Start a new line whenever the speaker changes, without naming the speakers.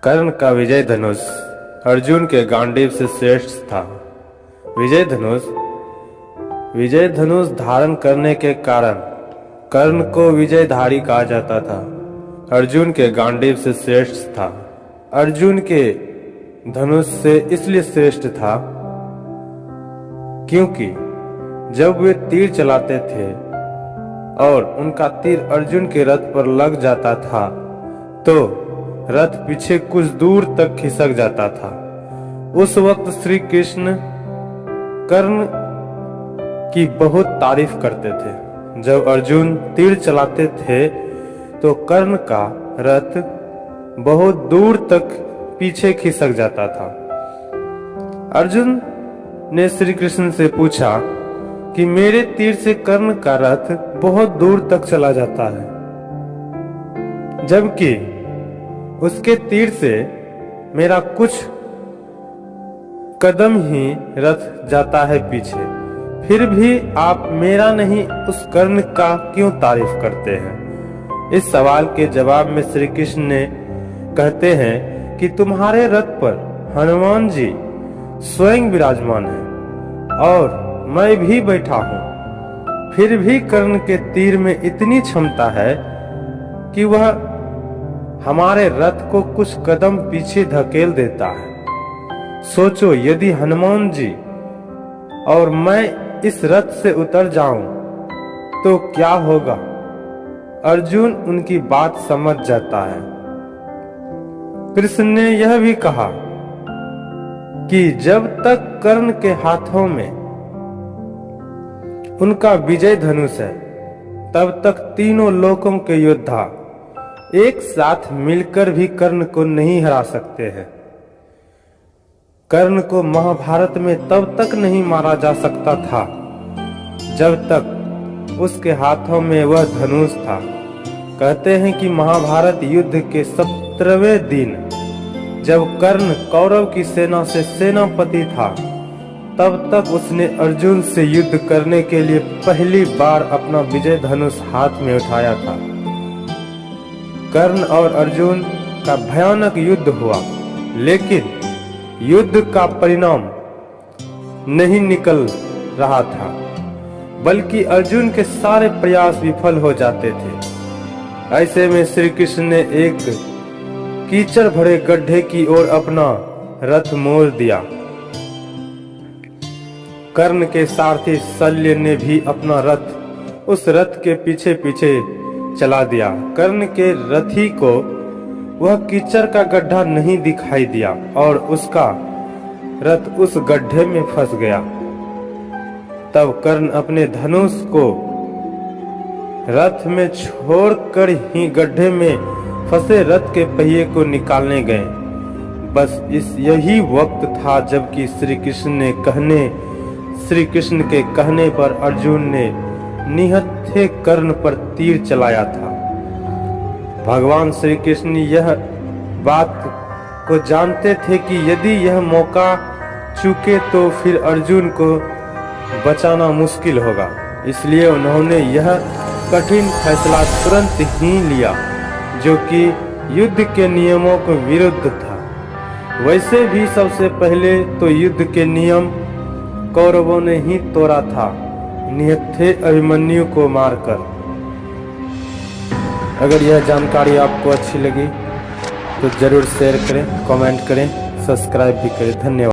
कर्ण का विजय धनुष अर्जुन के गांडीव से श्रेष्ठ था। विजय धनुष धारण करने के कारण कर्ण को विजयधारी कहा जाता था। अर्जुन के गांडीव से श्रेष्ठ था। अर्जुन के धनुष से इसलिए श्रेष्ठ था क्योंकि जब वे तीर चलाते थे और उनका तीर अर्जुन के रथ पर लग जाता था तो रथ पीछे कुछ दूर तक खिसक जाता था। उस वक्त श्री कृष्ण कर्ण की बहुत तारीफ करते थे। जब अर्जुन तीर चलाते थे तो कर्ण का रथ बहुत दूर तक पीछे खिसक जाता था। अर्जुन ने श्री कृष्ण से पूछा कि मेरे तीर से कर्ण का रथ बहुत दूर तक चला जाता है, जबकि उसके तीर से मेरा कुछ कदम ही रथ जाता है पीछे, फिर भी आप मेरा नहीं उस कर्ण का क्यों तारीफ करते हैं? इस सवाल के जवाब में श्री कृष्ण ने कहते हैं कि तुम्हारे रथ पर हनुमान जी स्वयं विराजमान हैं और मैं भी बैठा हूं, फिर भी कर्ण के तीर में इतनी क्षमता है कि वह हमारे रथ को कुछ कदम पीछे धकेल देता है। सोचो, यदि हनुमान जी और मैं इस रथ से उतर जाऊं तो क्या होगा? अर्जुन उनकी बात समझ जाता है। कृष्ण ने यह भी कहा कि जब तक कर्ण के हाथों में उनका विजय धनुष है तब तक तीनों लोकों के योद्धा एक साथ मिलकर भी कर्ण को नहीं हरा सकते हैं। कर्ण को महाभारत में तब तक नहीं मारा जा सकता था जब तक उसके हाथों में वह धनुष था। कहते हैं कि महाभारत युद्ध के 17वें दिन जब कर्ण कौरव की सेना से सेनापति था तब तक उसने अर्जुन से युद्ध करने के लिए पहली बार अपना विजय धनुष हाथ में उठाया था। कर्ण और अर्जुन का भयानक युद्ध हुआ, लेकिन युद्ध का परिणाम नहीं निकल रहा था, बल्कि अर्जुन के सारे प्रयास विफल हो जाते थे। ऐसे में श्री कृष्ण ने एक कीचड़ भरे गड्ढे की ओर अपना रथ मोड़ दिया। कर्ण के सारथी शल्य ने भी अपना रथ उस रथ के पीछे पीछे चला दिया। कर्ण के रथी को वह कीचड़ का गड्ढा नहीं दिखाई दिया और उसका रथ उस गड्ढे में फंस गया। तब कर्ण अपने धनुष को रथ में छोड़कर ही गड्ढे में फंसे रथ के पहिए को निकालने गए। बस यही वक्त था जबकि श्री कृष्ण के कहने पर अर्जुन ने निहत्थे कर्ण पर तीर चलाया था। भगवान श्री कृष्ण यह बात को जानते थे कि यदि यह मौका चूके तो फिर अर्जुन को बचाना मुश्किल होगा, इसलिए उन्होंने यह कठिन फैसला तुरंत ही लिया जो कि युद्ध के नियमों के विरुद्ध था। वैसे भी सबसे पहले तो युद्ध के नियम कौरवों ने ही तोड़ा था, निहत्थे अभिमन्यु को मारकर। अगर यह जानकारी आपको अच्छी लगी तो जरूर शेयर करें, कमेंट करें, सब्सक्राइब भी करें। धन्यवाद।